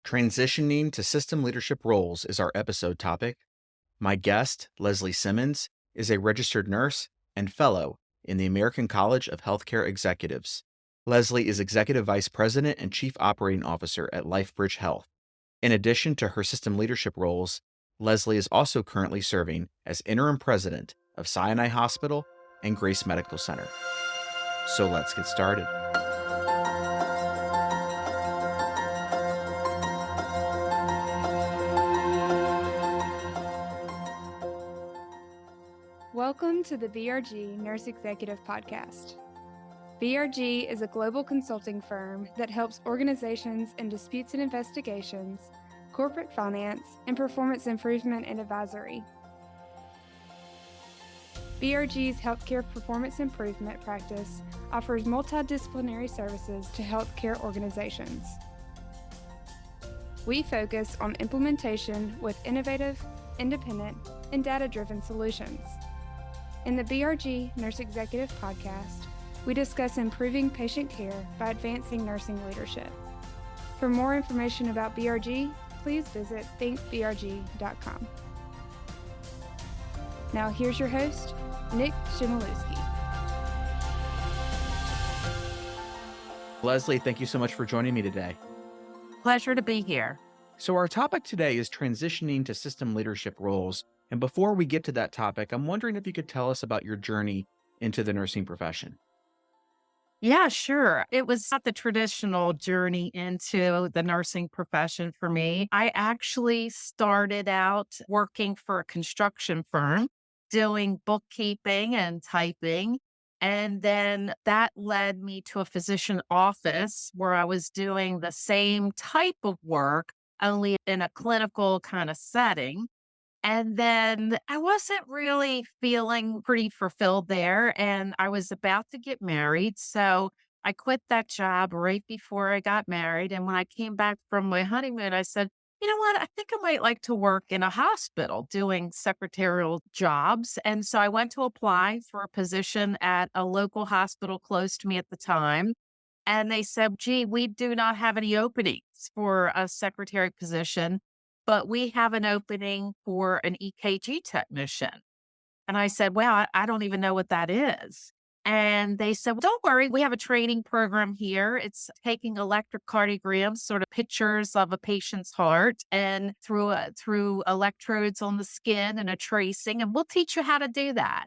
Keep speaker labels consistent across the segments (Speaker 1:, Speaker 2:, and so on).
Speaker 1: Transitioning to system leadership roles is our episode topic. My guest, Leslie Simmons, is a registered nurse and fellow in the American College of Healthcare Executives. Leslie is Executive Vice President and Chief Operating Officer at LifeBridge Health. In addition to her system leadership roles, Leslie is also currently serving as interim president of Sinai Hospital and Grace Medical Center. So let's get started.
Speaker 2: Welcome to the BRG Nurse Executive Podcast. BRG is a global consulting firm that helps organizations in disputes and investigations, corporate finance, and performance improvement and advisory. BRG's healthcare performance improvement practice offers multidisciplinary services to healthcare organizations. We focus on implementation with innovative, independent, and data-driven solutions. In the BRG Nurse Executive Podcast, we discuss improving patient care by advancing nursing leadership. For more information about BRG, please visit thinkbrg.com. Now here's your host, Nick Chmielewski.
Speaker 1: Leslie, thank you so much for joining me today.
Speaker 3: Pleasure to be here.
Speaker 1: So our topic today is transitioning to system leadership roles. And before we get to that topic, I'm wondering if you could tell us about your journey into the nursing profession.
Speaker 3: Yeah, sure. It was not the traditional journey into the nursing profession for me. I actually started out working for a construction firm, doing bookkeeping and typing. And then that led me to a physician office where I was doing the same type of work, only in a clinical kind of setting. And then I wasn't really feeling pretty fulfilled there. And I was about to get married. So I quit that job right before I got married. And when I came back from my honeymoon, I said, you know what? I think I might like to work in a hospital doing secretarial jobs. And so I went to apply for a position at a local hospital close to me at the time. And they said, gee, we do not have any openings for a secretary position, but we have an opening for an EKG technician. And I said, well, I don't even know what that is. And they said, well, don't worry, we have a training program here. It's taking electrocardiograms, sort of pictures of a patient's heart, and through electrodes on the skin and a tracing, and we'll teach you how to do that.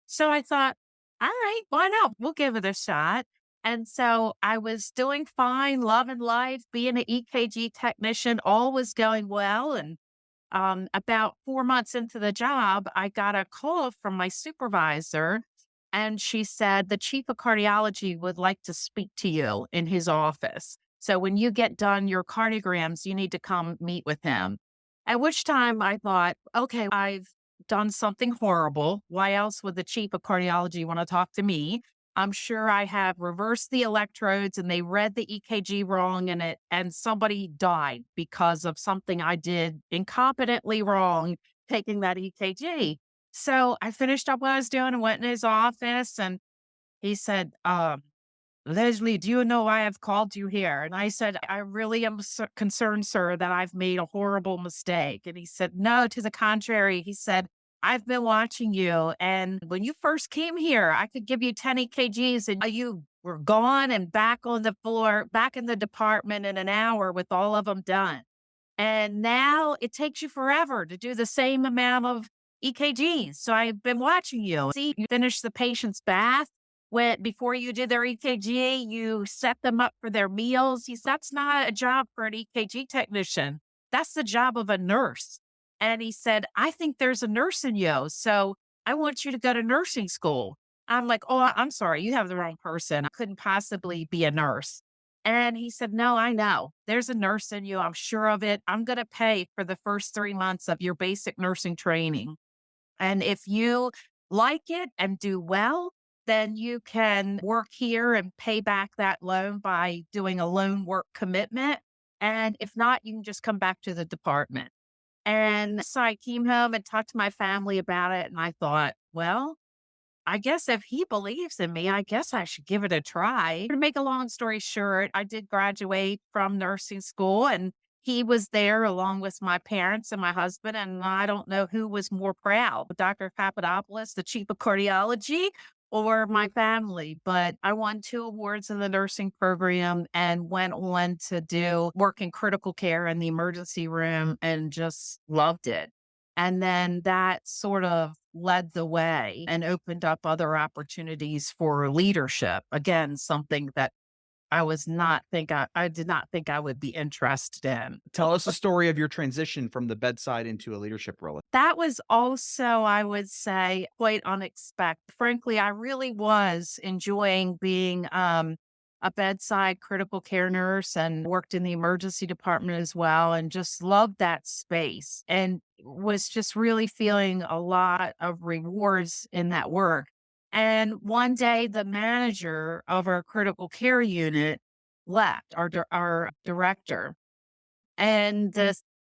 Speaker 3: So I thought, all right, why not? We'll give it a shot. And so I was doing fine, loving life, being an EKG technician, all was going well. And about 4 months into the job, I got a call from my supervisor, and she said, the chief of cardiology would like to speak to you in his office. So when you get done your cardiograms, you need to come meet with him. At which time I thought, okay, I've done something horrible. Why else would the chief of cardiology want to talk to me? I'm sure I have reversed the electrodes and they read the EKG wrong and somebody died because of something I did incompetently wrong taking that EKG. So I finished up what I was doing and went in his office, and he said, Leslie, do you know why I've called you here? And I said, I really am concerned, sir, that I've made a horrible mistake. And he said, no, to the contrary. He said, I've been watching you. And when you first came here, I could give you 10 EKGs and you were gone and back on the floor, back in the department in an hour with all of them done. And now it takes you forever to do the same amount of EKGs. So I've been watching you. See, you finish the patient's bath. Before you did their EKG, you set them up for their meals. He said, that's not a job for an EKG technician. That's the job of a nurse. And he said, I think there's a nurse in you. So I want you to go to nursing school. I'm like, oh, I'm sorry. You have the wrong person. I couldn't possibly be a nurse. And he said, no, I know. There's a nurse in you. I'm sure of it. I'm going to pay for the first 3 months of your basic nursing training. And if you like it and do well, then you can work here and pay back that loan by doing a loan work commitment. And if not, you can just come back to the department. And so I came home and talked to my family about it. And I thought, well, I guess if he believes in me, I guess I should give it a try. To make a long story short, I did graduate from nursing school, and he was there along with my parents and my husband, and I don't know who was more proud, Dr. Papadopoulos, the chief of cardiology, or my family. But I won 2 awards in the nursing program and went on to do work in critical care in the emergency room and just loved it. And then that sort of led the way and opened up other opportunities for leadership. Again, something that I did not think I would be interested in.
Speaker 1: Tell us the story of your transition from the bedside into a leadership role.
Speaker 3: That was also, I would say, quite unexpected. Frankly, I really was enjoying being a bedside critical care nurse and worked in the emergency department as well, and just loved that space and was just really feeling a lot of rewards in that work. And one day, the manager of our critical care unit left, our director, and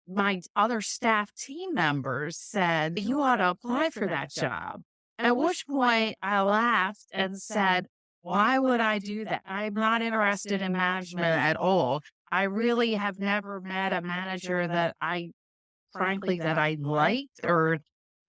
Speaker 3: my other staff team members said, "You ought to apply for that job." At which point I laughed and said, "Why would I do that? I'm not interested in management at all. I really have never met a manager that frankly, that I liked, or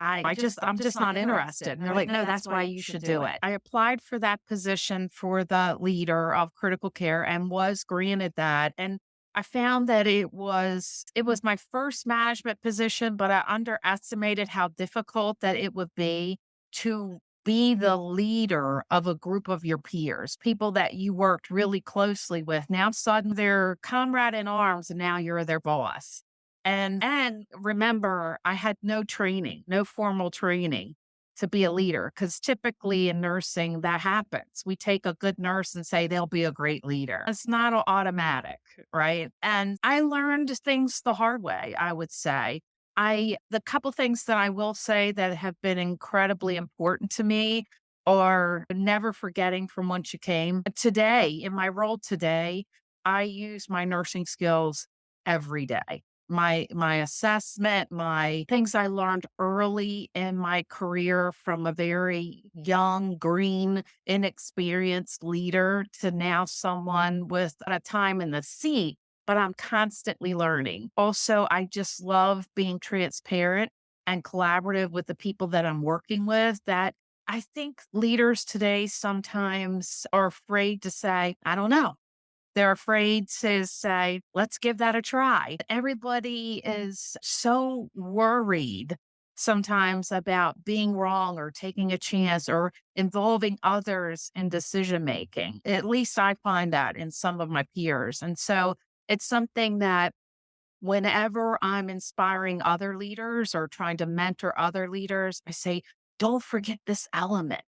Speaker 3: I'm just not interested." And they're like, "No, that's why you should do it." I applied for that position for the leader of critical care and was granted that. And I found that it was my first management position, but I underestimated how difficult that it would be to be the leader of a group of your peers, people that you worked really closely with. Now suddenly they're comrade in arms and now you're their boss. And remember, I had no training, no formal training to be a leader, because typically in nursing that happens. We take a good nurse and say they'll be a great leader. It's not automatic, right? And I learned things the hard way, I would say. The couple things that I will say that have been incredibly important to me are never forgetting from whence you came. Today, in my role today, I use my nursing skills every day. My assessment, my things I learned early in my career from a very young, green, inexperienced leader to now someone with a time in the seat, but I'm constantly learning. Also, I just love being transparent and collaborative with the people that I'm working with. That I think leaders today sometimes are afraid to say, "I don't know." They're afraid to say, "Let's give that a try." Everybody is so worried sometimes about being wrong or taking a chance or involving others in decision making. At least I find that in some of my peers. And so it's something that whenever I'm inspiring other leaders or trying to mentor other leaders, I say, don't forget this element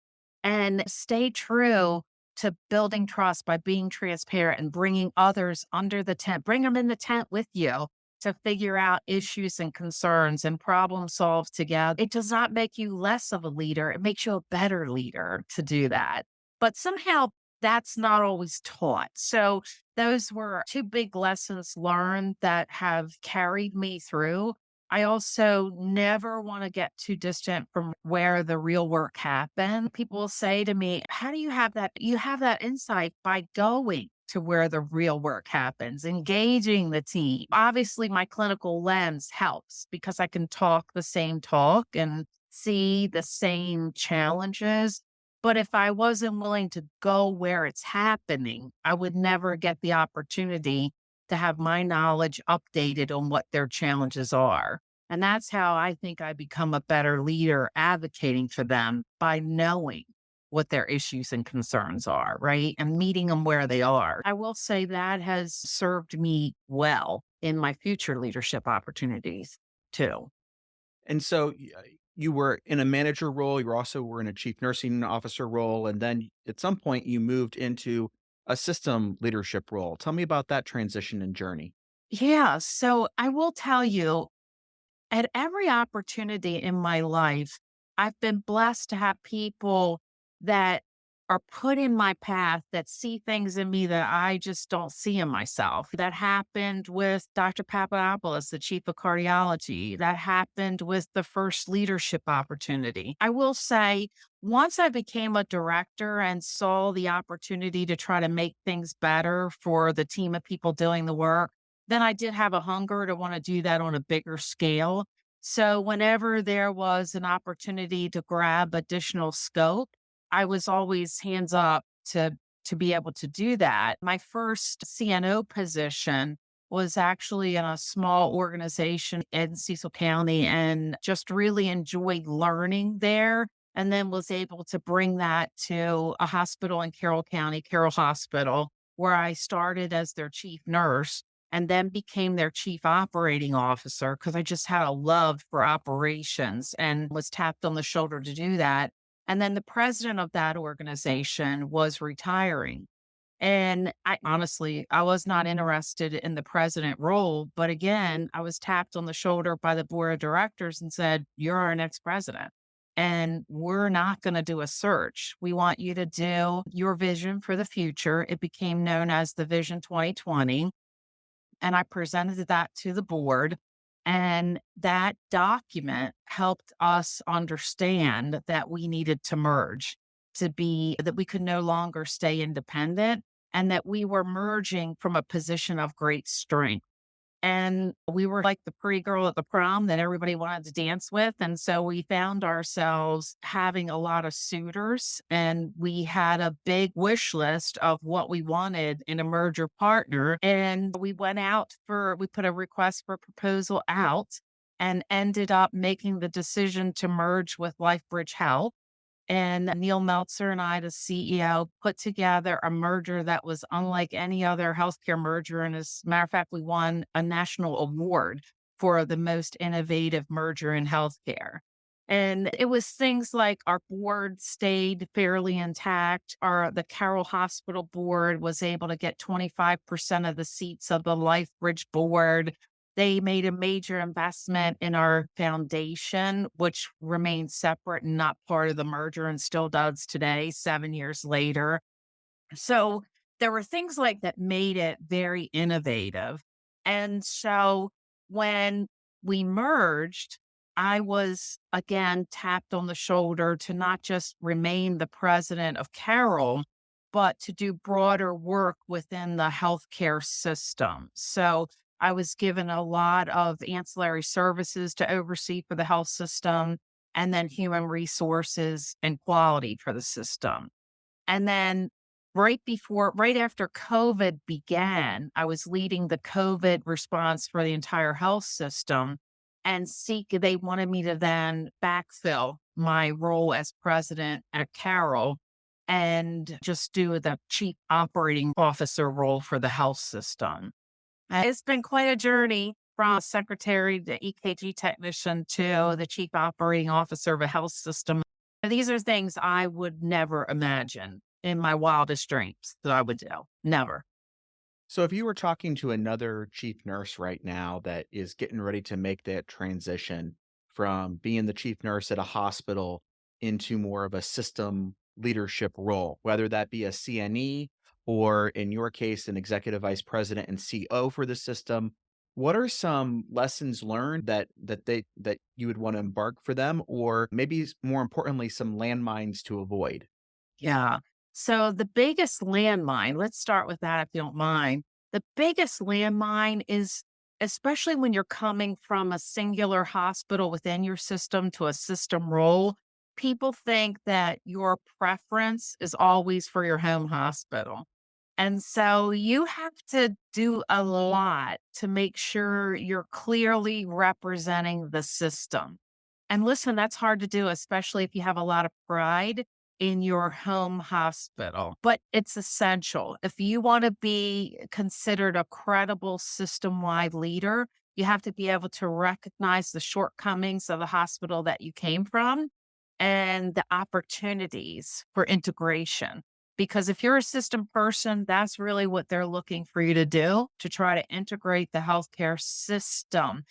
Speaker 3: and stay true to building trust by being transparent and bringing others under the tent. Bring them in the tent with you to figure out issues and concerns and problem solve together. It does not make you less of a leader. It makes you a better leader to do that. But somehow that's not always taught. So those were 2 big lessons learned that have carried me through. I also never want to get too distant from where the real work happened. People will say to me, "How do you have that?" You have that insight by going to where the real work happens, engaging the team. Obviously, my clinical lens helps because I can talk the same talk and see the same challenges. But if I wasn't willing to go where it's happening, I would never get the opportunity to have my knowledge updated on what their challenges are. And that's how I think I become a better leader advocating for them, by knowing what their issues and concerns are, right? And meeting them where they are. I will say that has served me well in my future leadership opportunities too.
Speaker 1: And so you were in a manager role, you also were in a chief nursing officer role, and then at some point you moved into a system leadership role. Tell me about that transition and journey.
Speaker 3: Yeah. So I will tell you, at every opportunity in my life, I've been blessed to have people that are put in my path that see things in me that I just don't see in myself. That happened with Dr. Papadopoulos, the chief of cardiology. That happened with the first leadership opportunity. I will say, once I became a director and saw the opportunity to try to make things better for the team of people doing the work, then I did have a hunger to want to do that on a bigger scale. So whenever there was an opportunity to grab additional scope, I was always hands up to be able to do that. My first CNO position was actually in a small organization in Cecil County and just really enjoyed learning there. And then was able to bring that to a hospital in Carroll County, Carroll Hospital, where I started as their chief nurse and then became their chief operating officer because I just had a love for operations and was tapped on the shoulder to do that. And then the president of that organization was retiring. And I was not interested in the president role. But again, I was tapped on the shoulder by the board of directors and said, "You're our next president. And we're not going to do a search. We want you to do your vision for the future." It became known as the Vision 2020. And I presented that to the board. And that document helped us understand that we needed to merge to be that we could no longer stay independent and that we were merging from a position of great strength. And we were like the pretty girl at the prom that everybody wanted to dance with. And so we found ourselves having a lot of suitors, and we had a big wish list of what we wanted in a merger partner. And we put a request for proposal out and ended up making the decision to merge with LifeBridge Health. And Neil Meltzer and I, the CEO, put together a merger that was unlike any other healthcare merger. And as a matter of fact, we won a national award for the most innovative merger in healthcare. And it was things like our board stayed fairly intact. The Carroll Hospital board was able to get 25% of the seats of the LifeBridge board. They made a major investment in our foundation, which remains separate and not part of the merger and still does today, 7 years later. So there were things like that made it very innovative. And so when we merged, I was again tapped on the shoulder to not just remain the president of Carroll, but to do broader work within the healthcare system. So I was given a lot of ancillary services to oversee for the health system, and then human resources and quality for the system. And then right after COVID began, I was leading the COVID response for the entire health system. And they wanted me to then backfill my role as president at Carroll and just do the chief operating officer role for the health system. It's been quite a journey from a secretary to EKG technician to the chief operating officer of a health system. These are things I would never imagine in my wildest dreams that I would do. Never.
Speaker 1: So, if you were talking to another chief nurse right now that is getting ready to make that transition from being the chief nurse at a hospital into more of a system leadership role, whether that be a CNE or in your case, an executive vice president and CO for the system, what are some lessons learned that you would want to embark for them, or maybe more importantly, some landmines to avoid?
Speaker 3: Yeah. So the biggest landmine, let's start with that if you don't mind. The biggest landmine is, especially when you're coming from a singular hospital within your system to a system role, people think that your preference is always for your home hospital. And so you have to do a lot to make sure you're clearly representing the system. And listen, that's hard to do, especially if you have a lot of pride in your home hospital, but it's essential. If you want to be considered a credible system wide leader, you have to be able to recognize the shortcomings of the hospital that you came from and the opportunities for integration. Because if you're a system person, that's really what they're looking for you to do to try to integrate the healthcare system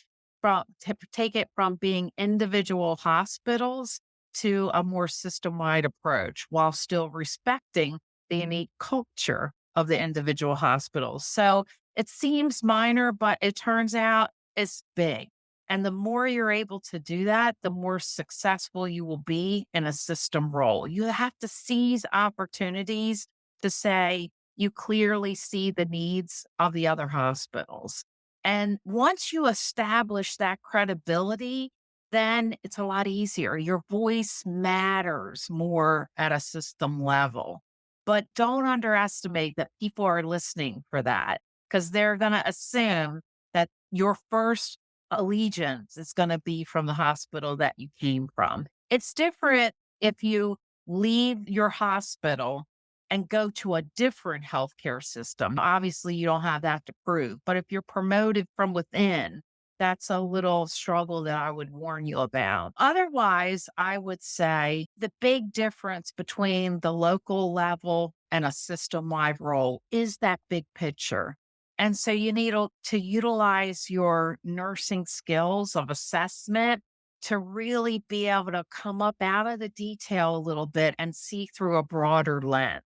Speaker 3: to take it from being individual hospitals to a more system wide approach while still respecting the unique culture of the individual hospitals. So it seems minor, but it turns out it's big. And the more you're able to do that, the more successful you will be in a system role. You have to seize opportunities to say you clearly see the needs of the other hospitals. And once you establish that credibility, then it's a lot easier. Your voice matters more at a system level. But don't underestimate that people are listening for that because they're going to assume that your first allegiance is going to be from the hospital that you came from. It's different if you leave your hospital and go to a different healthcare system. Obviously, you don't have that to prove, but if you're promoted from within, that's a little struggle that I would warn you about. Otherwise, I would say the big difference between the local level and a system wide role is that big picture. And so you need to utilize your nursing skills of assessment to really be able to come up out of the detail a little bit and see through a broader lens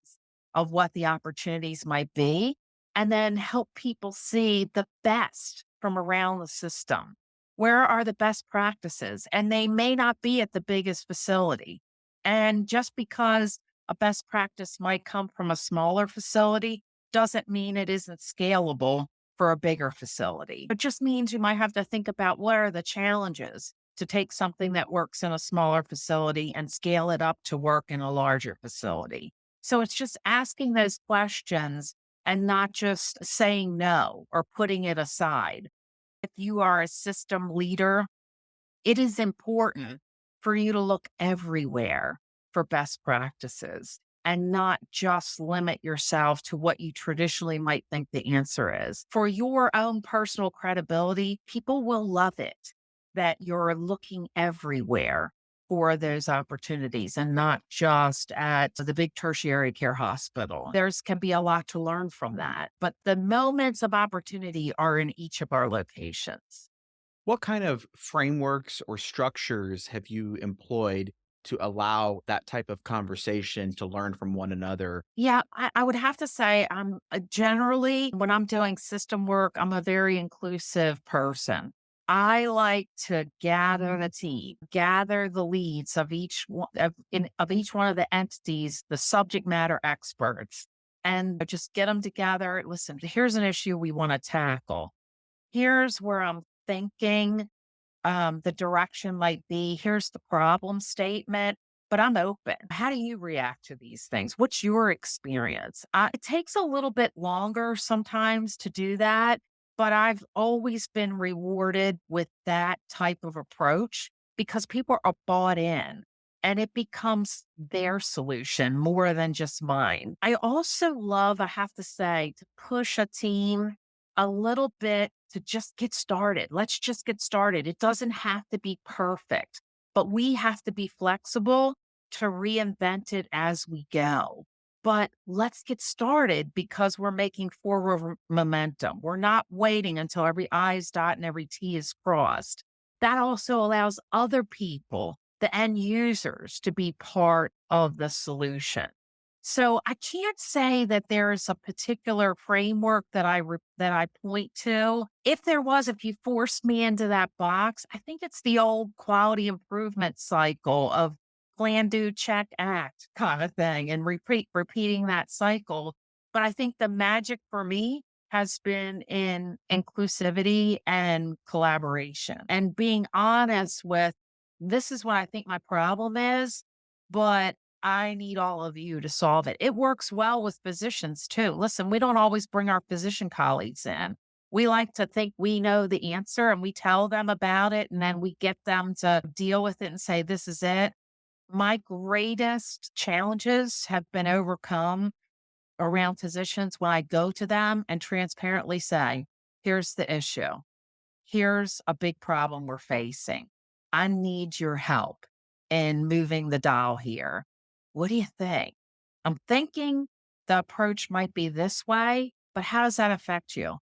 Speaker 3: of what the opportunities might be, and then help people see the best from around the system. Where are the best practices? And they may not be at the biggest facility. And just because a best practice might come from a smaller facility doesn't mean it isn't scalable for a bigger facility. It just means you might have to think about what are the challenges to take something that works in a smaller facility and scale it up to work in a larger facility. So it's just asking those questions and not just saying no or putting it aside. If you are a system leader, it is important for you to look everywhere for best practices and not just limit yourself to what you traditionally might think the answer is. For your own personal credibility, people will love it that you're looking everywhere for those opportunities and not just at the big tertiary care hospital. There's can be a lot to learn from that, but the moments of opportunity are in each of our locations.
Speaker 1: What kind of frameworks or structures have you employed to allow that type of conversation to learn from one another?
Speaker 3: Yeah, I would have to say I'm generally, when I'm doing system work, I'm a very inclusive person. I like to gather the team, gather the leads of of each one of the entities, the subject matter experts, and just get them together. Listen, here's an issue we want to tackle. Here's where I'm thinking the direction might be. Here's the problem statement, but I'm open. How do you react to these things? What's your experience? It takes a little bit longer sometimes to do that, but I've always been rewarded with that type of approach because people are bought in and it becomes their solution more than just mine. I also love, I have to say, to push a team a little bit to just get started. Let's just get started. It doesn't have to be perfect, but we have to be flexible to reinvent it as we go. But let's get started because we're making forward momentum. We're not waiting until every I is dotted and every T is crossed. That also allows other people, the end users, to be part of the solution. So I can't say that there is a particular framework that that I point to. If there was, if you forced me into that box, I think it's the old quality improvement cycle of plan, do, check, act kind of thing, and repeating that cycle. But I think the magic for me has been in inclusivity and collaboration and being honest with this is what I think my problem is, but I need all of you to solve it. It works well with physicians too. Listen, we don't always bring our physician colleagues in. We like to think we know the answer and we tell them about it and then we get them to deal with it and say, this is it. My greatest challenges have been overcome around physicians when I go to them and transparently say, here's the issue. Here's a big problem we're facing. I need your help in moving the dial here. What do you think? I'm thinking the approach might be this way, but how does that affect you?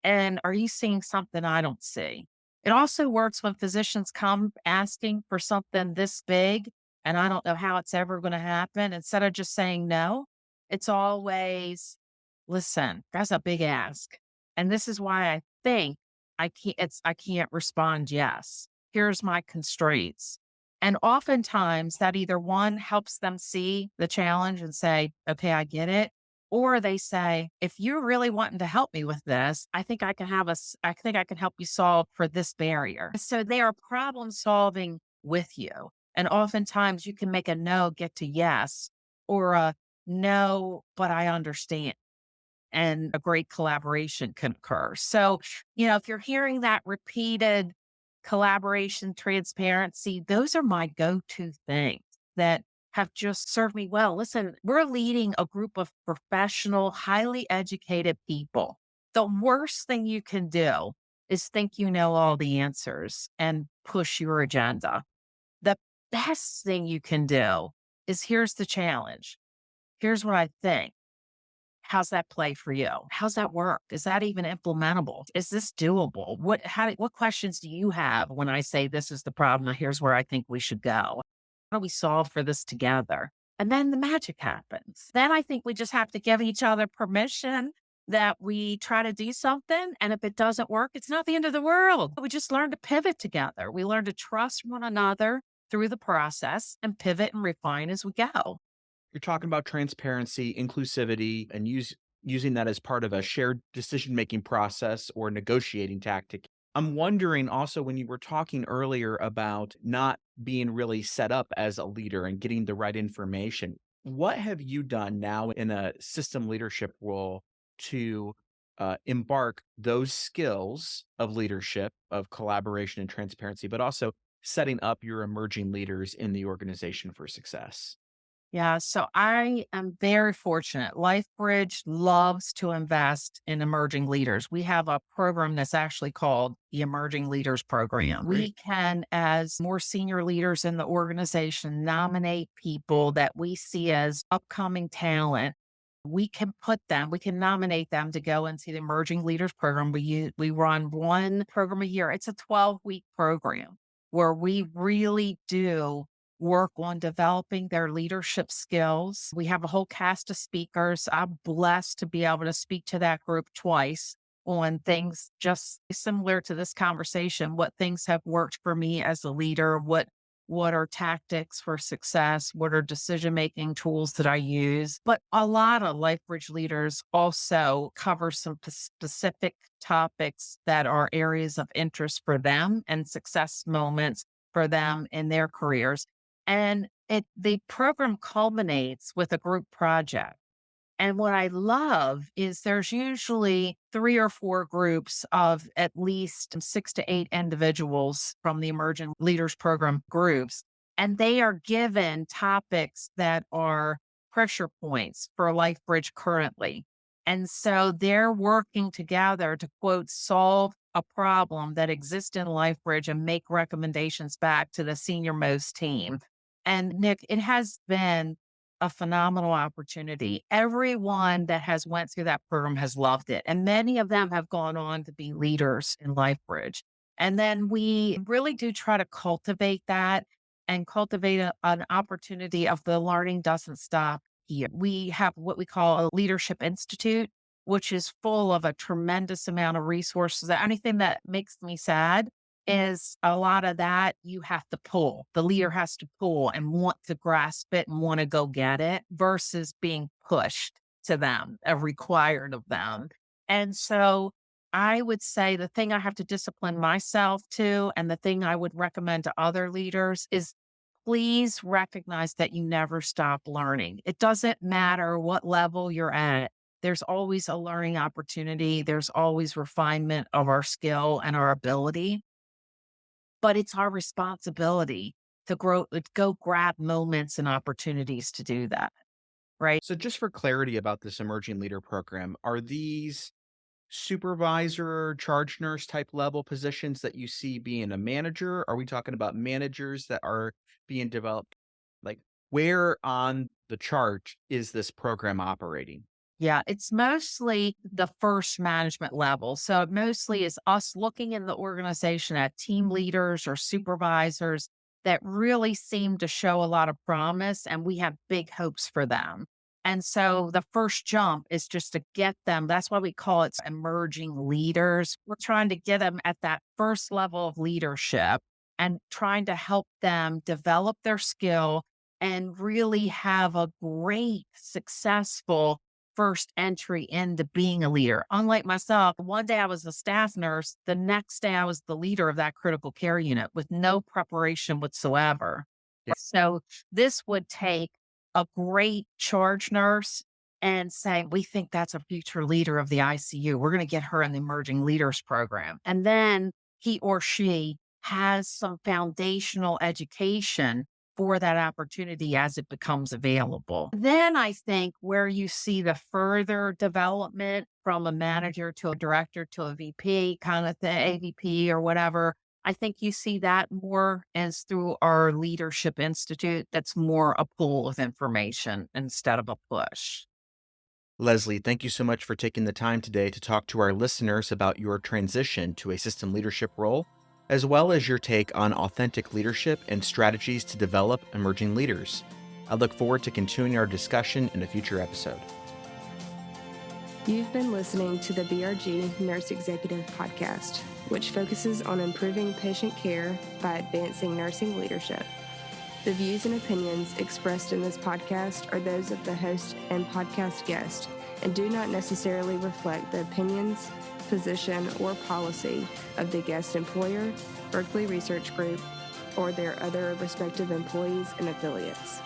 Speaker 3: And are you seeing something I don't see? It also works when physicians come asking for something this big, and I don't know how it's ever going to happen. Instead of just saying no, it's always, listen, that's a big ask. And this is why I think I can't respond yes. Here's my constraints. And oftentimes that either one helps them see the challenge and say, okay, I get it. Or they say, if you're really wanting to help me with this, I think I can I think I can help you solve for this barrier. So they are problem solving with you. And oftentimes you can make a no get to yes, or a no, but I understand, and a great collaboration can occur. So, if you're hearing that repeated collaboration, transparency, those are my go to things that have just served me well. Listen, we're leading a group of professional, highly educated people. The worst thing you can do is think you know all the answers and push your agenda. The best thing you can do is, here's the challenge. Here's what I think. How's that play for you? How's that work? Is that even implementable? Is this doable? What questions do you have when I say this is the problem? Here's where I think we should go. How do we solve for this together? And then the magic happens. Then I think we just have to give each other permission that we try to do something. And if it doesn't work, it's not the end of the world. We just learn to pivot together. We learn to trust one another through the process and pivot and refine as we go.
Speaker 1: You're talking about transparency, inclusivity, and using that as part of a shared decision-making process or negotiating tactic. I'm wondering also, when you were talking earlier about not being really set up as a leader and getting the right information, what have you done now in a system leadership role to embark those skills of leadership, of collaboration and transparency, but also setting up your emerging leaders in the organization for success?
Speaker 3: Yeah, so I am very fortunate. LifeBridge loves to invest in emerging leaders. We have a program that's actually called the Emerging Leaders Program. We can, as more senior leaders in the organization, nominate people that we see as upcoming talent. We can nominate them to go into the Emerging Leaders Program. We run one program a year. It's a 12-week program where we really do work on developing their leadership skills. We have a whole cast of speakers. I'm blessed to be able to speak to that group twice on things just similar to this conversation. What things have worked for me as a leader? What are tactics for success? What are decision-making tools that I use? But a lot of LifeBridge leaders also cover some specific topics that are areas of interest for them and success moments for them in their careers. And the program culminates with a group project. And what I love is there's usually 3 or 4 groups of at least 6 to 8 individuals from the Emerging Leaders Program groups. And they are given topics that are pressure points for LifeBridge currently. And so they're working together to, quote, solve a problem that exists in LifeBridge and make recommendations back to the senior most team. And Nick, it has been a phenomenal opportunity. Everyone that has went through that program has loved it. And many of them have gone on to be leaders in LifeBridge. And then we really do try to cultivate that and cultivate an opportunity of the learning doesn't stop here. We have what we call a leadership institute, which is full of a tremendous amount of resources. The only thing that makes me sad is a lot of that you have to pull. The leader has to pull and want to grasp it and want to go get it versus being pushed to them, required of them. And so I would say the thing I have to discipline myself to, and the thing I would recommend to other leaders is, please recognize that you never stop learning. It doesn't matter what level you're at. There's always a learning opportunity. There's always refinement of our skill and our ability. But it's our responsibility to go grab moments and opportunities to do that, right?
Speaker 1: So, just for clarity about this emerging leader program, are these supervisor, charge nurse type level positions that you see being a manager? Are we talking about managers that are being developed? Like, where on the chart is this program operating?
Speaker 3: Yeah, it's mostly the first management level. So it mostly is us looking in the organization at team leaders or supervisors that really seem to show a lot of promise, and we have big hopes for them. And so the first jump is just to get them. That's why we call it emerging leaders. We're trying to get them at that first level of leadership and trying to help them develop their skill and really have a great, successful first entry into being a leader. Unlike myself, one day I was a staff nurse, the next day I was the leader of that critical care unit with no preparation whatsoever.
Speaker 1: Yeah.
Speaker 3: So this would take a great charge nurse and say, we think that's a future leader of the ICU. We're going to get her in the emerging leaders program. And then he or she has some foundational education for that opportunity as it becomes available. Then I think where you see the further development from a manager to a director to a VP kind of thing, AVP or whatever, I think you see that more as through our Leadership Institute. That's more a pool of information instead of a push.
Speaker 1: Leslie, thank you so much for taking the time today to talk to our listeners about your transition to a system leadership role, as well as your take on authentic leadership and strategies to develop emerging leaders. I look forward to continuing our discussion in a future episode.
Speaker 2: You've been listening to the BRG Nurse Executive Podcast, which focuses on improving patient care by advancing nursing leadership. The views and opinions expressed in this podcast are those of the host and podcast guest and do not necessarily reflect the opinions, position, or policy of the guest employer, Berkeley Research Group, or their other respective employees and affiliates.